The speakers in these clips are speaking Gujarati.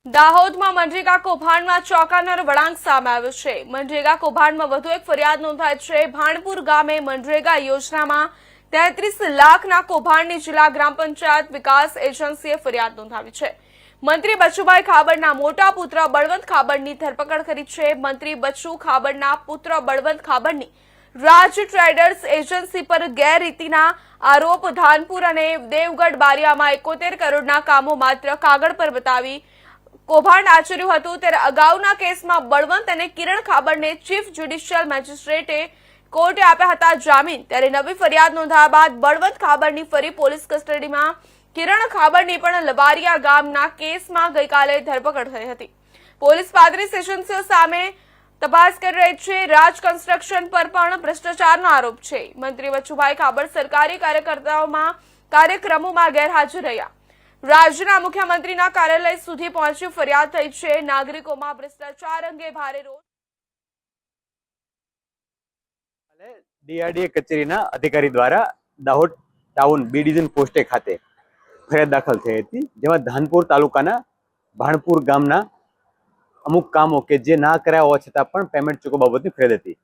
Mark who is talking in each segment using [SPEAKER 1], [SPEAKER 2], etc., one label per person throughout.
[SPEAKER 1] દાહોદમાં મનરેગા કૌભાંડમાં ચોંકાવનારો વળાંક સામે આવ્યો છે। મનરેગા કૌભાંડમાં વધુ એક ફરિયાદ નોંધાઈ છે। ભાણપુર ગામે મનરેગા યોજનામાં 33 લાખના કૌભાંડની જિલ્લા ગ્રામ પંચાયત વિકાસ એજન્સીએ ફરિયાદ નોંધાવી છે। મંત્રી બચુભાઈ ખાબડના મોટા પુત્ર બળવંત ખાબડની ધરપકડ કરી છે। મંત્રી બચુ ખાબડના પુત્ર બળવંત ખાબડની રાજ ટ્રેડર્સ એજન્સી પર ગેરરીતિના આરોપ ધાનપુર અને દેવગઢ બારિયામાં 71 કરોડના કામો માત્ર કાગળ પર બતાવી કૌભાંડ આચર્યું હતું। ત્યારે અગાઉના કેસમાં બળવંત અને કિરણ ખાબડને ચીફ જ્યુડિશિયલ મેજિસ્ટ્રેટે કોર્ટે આપ્યા હતા જામીન। ત્યારે નવી ફરિયાદ નોંધાયા બાદ બળવંત ખાબડની ફરી પોલીસ કસ્ટડીમાં, કિરણ ખાબડની પણ લબારિયા ગામના કેસમાં ગઈકાલે ધરપકડ થઈ હતી। પોલીસ 35 એજન્સીઓ સામે તપાસ કરી રહી છે। રાજ કન્સ્ટ્રક્શન પર પણ ભ્રષ્ટાચારનો આરોપ છે। મંત્રી બચુભાઈ ખાબડ સરકારી કાર્યક્રમોમાં ગેરહાજર રહ્યા। રાજ્યના મુખ્યમંત્રીના કાર્યાલય સુધી પહોંચી ફરિયાદ થઈ છે। નાગરિકોમાં ભ્રષ્ટાચાર અંગે ભારે રોષ।
[SPEAKER 2] ડીઆરડીએ કચેરીના અધિકારી દ્વારા દાહોદ ટાઉન બી ડિવિઝન પોસ્ટે ખાતે ફરિયાદ દાખલ થઈ હતી, જેમાં ધાનપુર તાલુકાના ભાણપુર ગામના અમુક કામો કે જે ના કરાયા હોવા છતાં પણ પેમેન્ટ ચૂકવવા બાબતની ફરિયાદ હતી,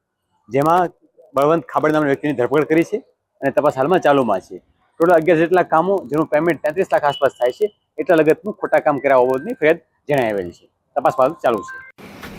[SPEAKER 2] જેમાં બળવંત ખાબડ નામના વ્યક્તિની ધરપકડ કરી છે અને તપાસ હાલમાં ચાલુમાં છે। ટોટલ 11 જેટલા કામો જેનું પેમેન્ટ 33 લાખ આસપાસ થાય છે, એટલા લગતનું ખોટા કામ કર્યા બાબતની ફરિયાદ જણાવેલી છે। તપાસ બાબત ચાલુ છે।